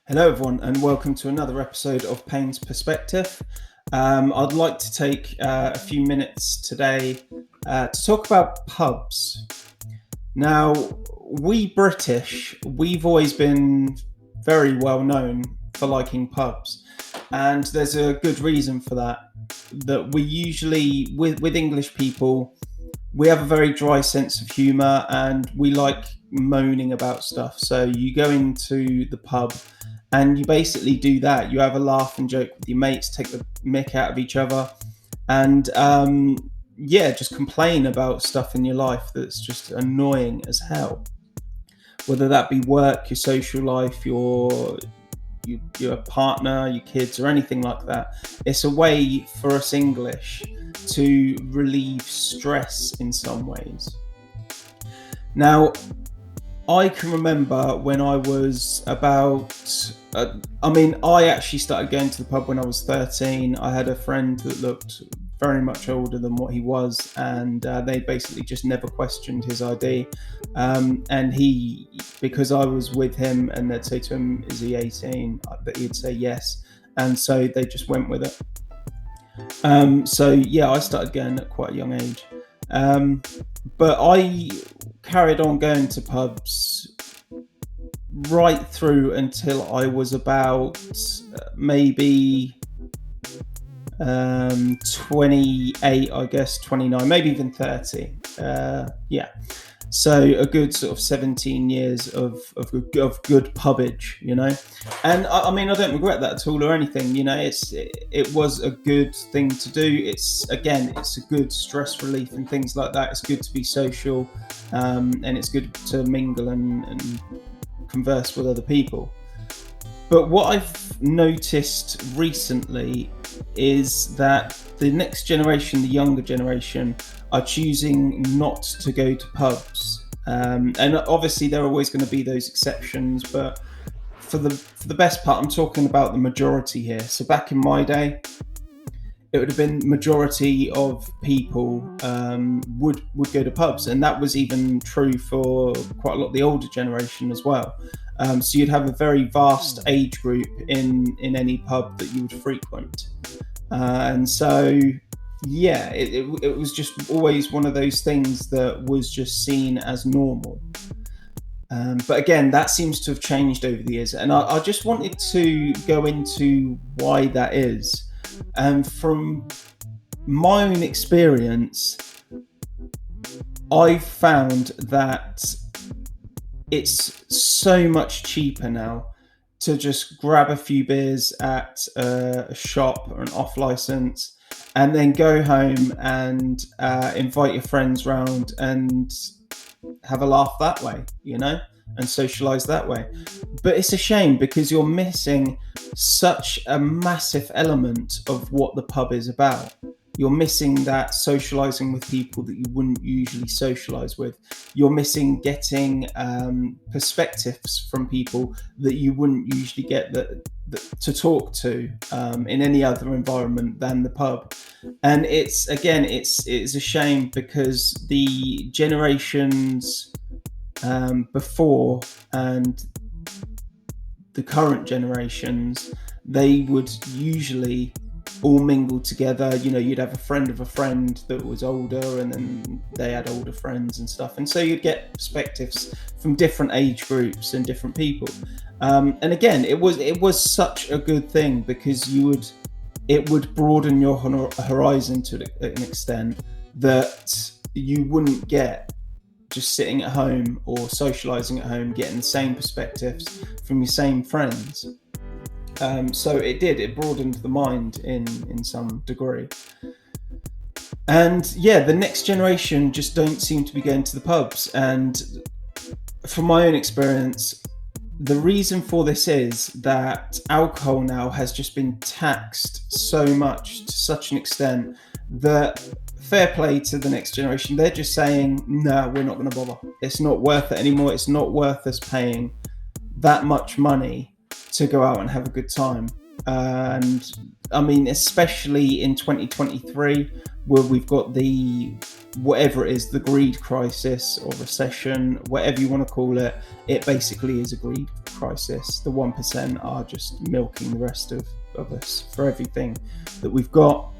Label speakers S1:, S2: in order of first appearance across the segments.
S1: Hello, everyone, and welcome to another episode of Paynes Perspective. I'd like to take a few minutes today to talk about pubs. Now, we British, we've always been very well known for liking pubs, and there's a good reason for that. That we usually, with English people, we have a very dry sense of humour and we like moaning about stuff. So you go into the pub and you basically do that. You have a laugh and joke with your mates, take the mick out of each other, and just complain about stuff in your life that's just annoying as hell. Whether that be work, your social life, your partner, your kids, or anything like that. It's a way for us English to relieve stress in some ways. Now, I can remember when I was I actually started going to the pub when I was 13. I had a friend that looked very much older than what he was, and they basically just never questioned his ID. And because I was with him and they'd say to him, is he 18? That he'd say yes. And so they just went with it. I started going at quite a young age. But I carried on going to pubs right through until I was about maybe 28, I guess, 29, maybe even 30. So a good sort of 17 years of good pubage, and I don't regret that at all or anything. It was a good thing to do. It's a good stress relief and things like that. It's good to be social, and it's good to mingle and converse with other people. But what I've noticed recently is that the next generation, the younger generation, are choosing not to go to pubs. And obviously there are always going to be those exceptions, but for the best part, I'm talking about the majority here. So back in my day, it would have been majority of people would go to pubs, and that was even true for quite a lot of the older generation as well. So you'd have a very vast age group in any pub that you would frequent, and so it was just always one of those things that was just seen as normal. But again, that seems to have changed over the years, and I just wanted to go into why that is. And from my own experience, I've found that it's so much cheaper now to just grab a few beers at a shop or an off license and then go home and invite your friends round and have a laugh that way, and socialize that way. But it's a shame because you're missing such a massive element of what the pub is about. You're missing that socializing with people that you wouldn't usually socialize with. You're missing getting perspectives from people that you wouldn't usually get to talk to in any other environment than the pub. And it's a shame because the generations before and the current generations, they would usually all mingle together. You'd have a friend of a friend that was older, and then they had older friends and stuff, and so you'd get perspectives from different age groups and different people. And again, it was such a good thing because it would broaden your horizon to an extent that you wouldn't get just sitting at home or socializing at home, getting the same perspectives from your same friends. So it broadened the mind in some degree. And the next generation just don't seem to be going to the pubs. And from my own experience, the reason for this is that alcohol now has just been taxed so much to such an extent that fair play to the next generation. They're just saying, no, we're not going to bother. It's not worth it anymore. It's not worth us paying that much money to go out and have a good time. And I mean, especially in 2023, where we've got the whatever it is, the greed crisis or recession, whatever you want to call it, it basically is a greed crisis. The 1% are just milking the rest of us for everything that we've got.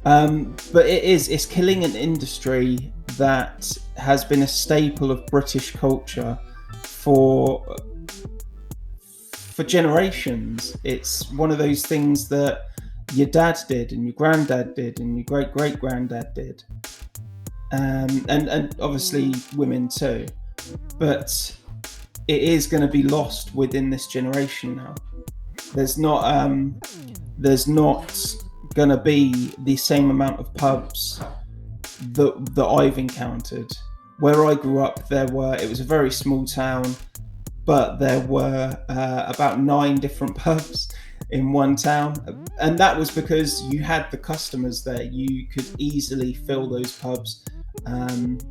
S1: But it's killing an industry that has been a staple of British culture for generations. It's one of those things that your dad did and your granddad did and your great granddad did, and obviously women too. But it is going to be lost within this generation now. There's not going to be the same amount of pubs that I've encountered. Where I grew up, it was a very small town, but there were about 9 different pubs in one town, and that was because you had the customers there. You could easily fill those pubs and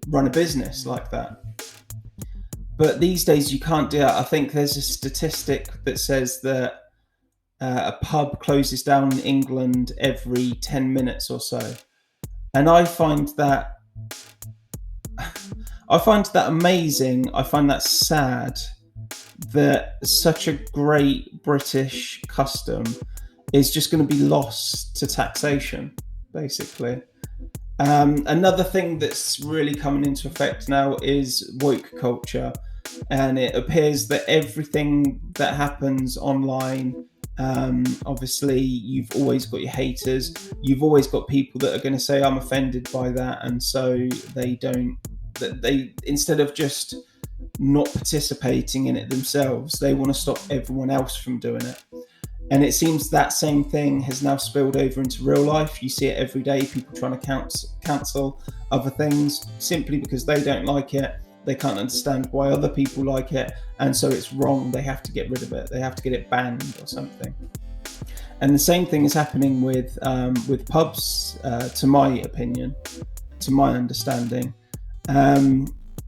S1: run a business like that. But these days you can't do that. I think there's a statistic that says that a pub closes down in England every 10 minutes or so, and I find that amazing. I find that sad that such a great British custom is just going to be lost to taxation, basically. Another thing that's really coming into effect now is woke culture, and it appears that everything that happens online, obviously you've always got your haters, you've always got people that are going to say I'm offended by that, and so they instead of just not participating in it themselves, they want to stop everyone else from doing it. And it seems that same thing has now spilled over into real life. You see it every day, people trying to cancel other things simply because they don't like it. They can't understand why other people like it, and so it's wrong. They have to get rid of it. They have to get it banned or something. And the same thing is happening with pubs, to my opinion, to my understanding.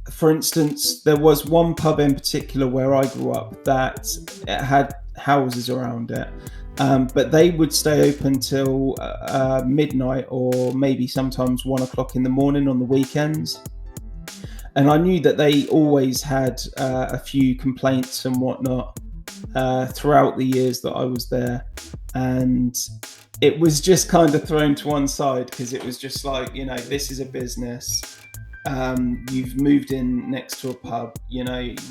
S1: For instance, there was one pub in particular where I grew up that it had houses around it, but they would stay open till midnight or maybe sometimes 1 o'clock in the morning on the weekends. And I knew that they always had a few complaints and whatnot throughout the years that I was there. And it was just kind of thrown to one side because it was just like, this is a business. You've moved in next to a pub,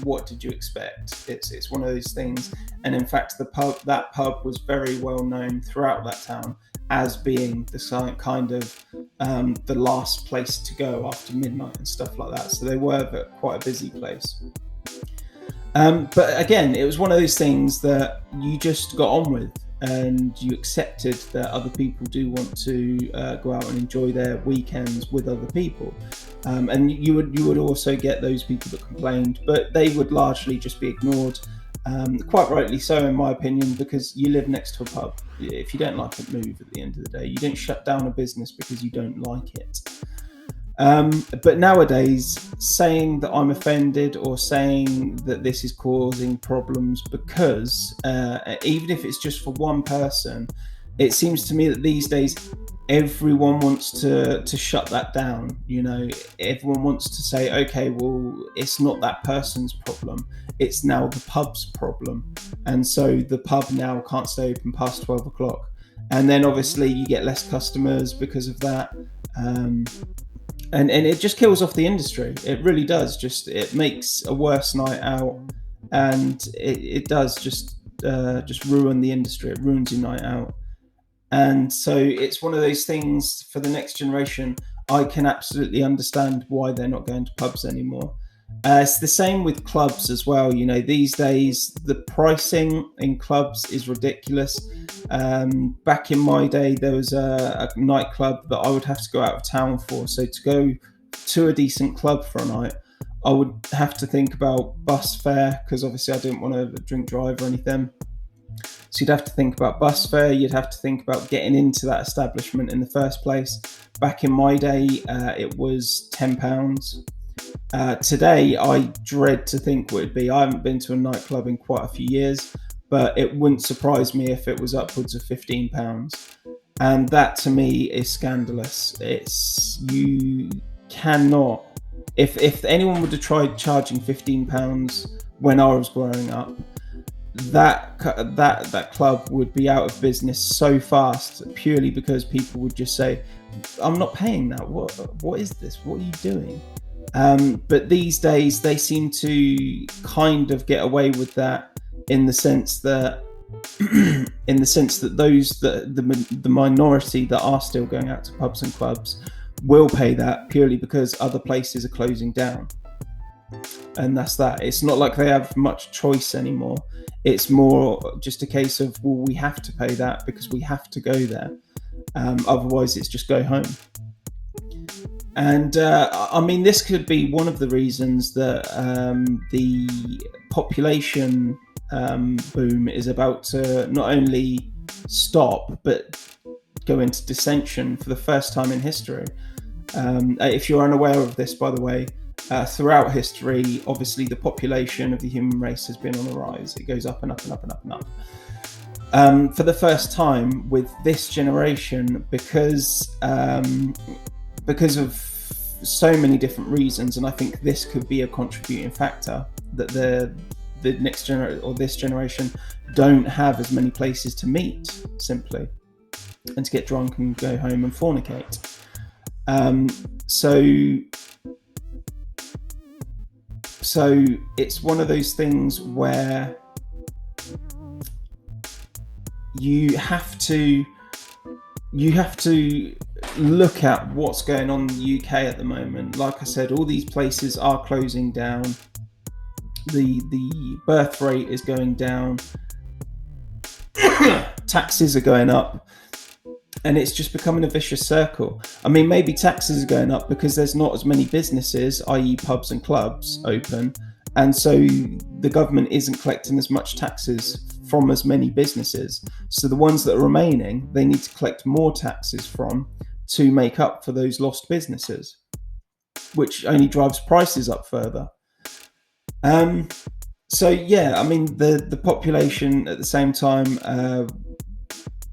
S1: what did you expect? It's one of those things. And in fact, that pub was very well known throughout that town as being the kind of the last place to go after midnight and stuff like that. So they were quite a busy place. But again, it was one of those things that you just got on with, and you accepted that other people do want to go out and enjoy their weekends with other people. And you would also get those people that complained, but they would largely just be ignored. Quite rightly so, in my opinion, because you live next to a pub. If you don't like it, move at the end of the day. You don't shut down a business because you don't like it. But nowadays, saying that I'm offended or saying that this is causing problems because even if it's just for one person, it seems to me that these days everyone wants to shut that down. Everyone wants to say, okay, well, it's not that person's problem, it's now the pub's problem, and so the pub now can't stay open past 12 o'clock, and then obviously you get less customers because of that. And it just kills off the industry. It really does. It makes a worse night out, and it does just ruin the industry. It ruins your night out. And so it's one of those things for the next generation. I can absolutely understand why they're not going to pubs anymore. It's the same with clubs as well. These days the pricing in clubs is ridiculous. Back in my day, there was a nightclub that I would have to go out of town for. So to go to a decent club for a night, I would have to think about bus fare, because obviously I didn't want to drink drive or anything. So you'd have to think about bus fare. You'd have to think about getting into that establishment in the first place. Back in my day, it was £10. Today, I dread to think what it'd be. I haven't been to a nightclub in quite a few years, but it wouldn't surprise me if it was upwards of £15. And that to me is scandalous. You cannot, if anyone would have tried charging £15 when I was growing up, that club would be out of business so fast, purely because people would just say, I'm not paying that. What is this? What are you doing? But these days they seem to kind of get away with that in the sense that those the minority that are still going out to pubs and clubs will pay that, purely because other places are closing down. And that's that. It's not like they have much choice anymore. It's more just a case of, well, we have to pay that because we have to go there. Otherwise, it's just go home. And I mean, this could be one of the reasons that the population boom is about to not only stop, but go into dissension for the first time in history. If you're unaware of this, by the way, throughout history, obviously the population of the human race has been on the rise. It goes up and up and up and up and up. For the first time with this generation, because of so many different reasons, and I think this could be a contributing factor, that the next generation or this generation don't have as many places to meet, simply, and to get drunk and go home and fornicate. So it's one of those things where you have to look at what's going on in the UK at the moment. Like I said, all these places are closing down. The birth rate is going down. Taxes are going up. And it's just becoming a vicious circle. I mean, maybe taxes are going up because there's not as many businesses, i.e. pubs and clubs, open. And so the government isn't collecting as much taxes from as many businesses. So the ones that are remaining, they need to collect more taxes from to make up for those lost businesses, which only drives prices up further. So yeah, I mean, the population at the same time,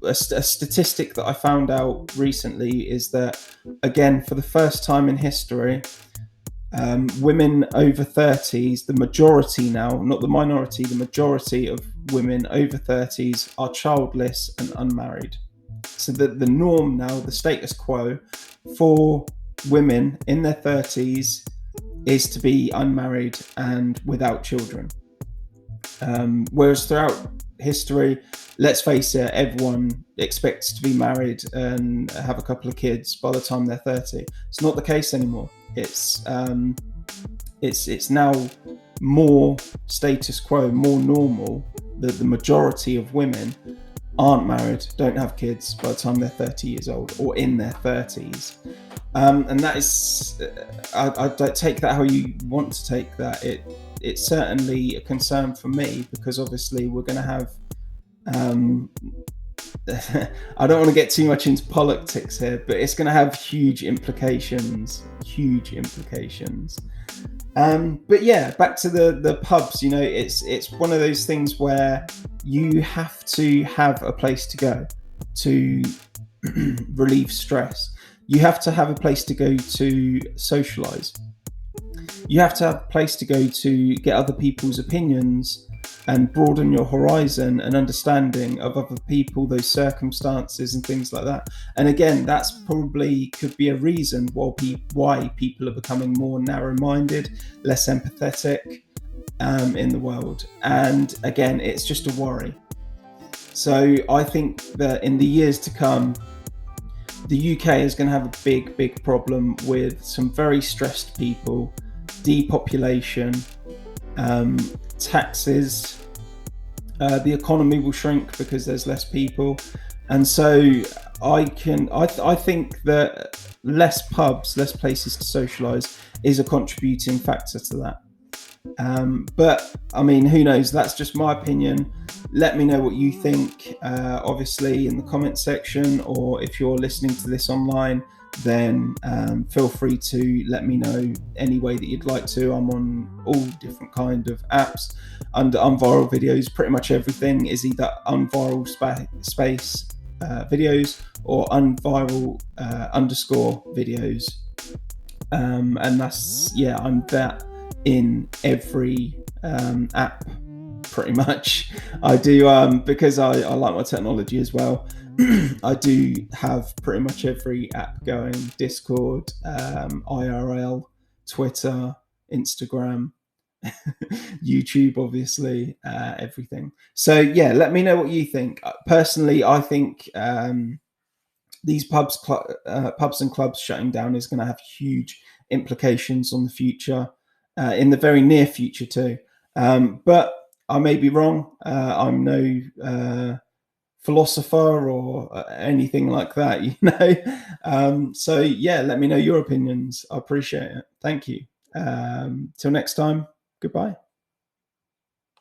S1: a statistic that I found out recently is that, again, for the first time in history, women over 30s, the majority now, not the minority, the majority of women over 30s are childless and unmarried. So the norm now, the status quo for women in their 30s is to be unmarried and without children. Whereas throughout history, let's face it, everyone expects to be married and have a couple of kids by the time they're 30. It's not the case anymore. It's now more status quo, more normal that the majority of women aren't married, don't have kids by the time they're 30 years old or in their 30s. And that is, I take that how you want to take that. It's certainly a concern for me, because obviously we're going to have, I don't want to get too much into politics here, but it's going to have huge implications. But yeah, back to the pubs. You know, it's one of those things where you have to have a place to go to relieve stress. You have to have a place to go to socialize. You have to have a place to go to get other people's opinions and broaden your horizon and understanding of other people, those circumstances and things like that. And again, that's probably could be a reason why people are becoming more narrow-minded, less empathetic in the world. And again, it's just a worry. So I think that in the years to come, the UK is going to have a big problem with some very stressed people, depopulation, taxes. The economy will shrink because there's less people, and so I think that less pubs, less places to socialise is a contributing factor to that. But I mean, who knows? That's just my opinion. Let me know what you think, obviously in the comment section, or if you're listening to this online, then feel free to let me know any way that you'd like to. I'm on all different kind of apps under Unviral Videos. Pretty much everything is either Unviral space videos or Unviral underscore videos. And that's, yeah, I'm that in every app pretty much. I do, because I like my technology as well. I do have pretty much every app going: Discord, IRL, Twitter, Instagram, YouTube, obviously, everything. So yeah, let me know what you think. Personally, I think these pubs and clubs shutting down is going to have huge implications on the future, in the very near future too. But I may be wrong. I'm no philosopher or anything like that, you know. So yeah, let me know your opinions. I appreciate it. Thank you. Till next time, goodbye.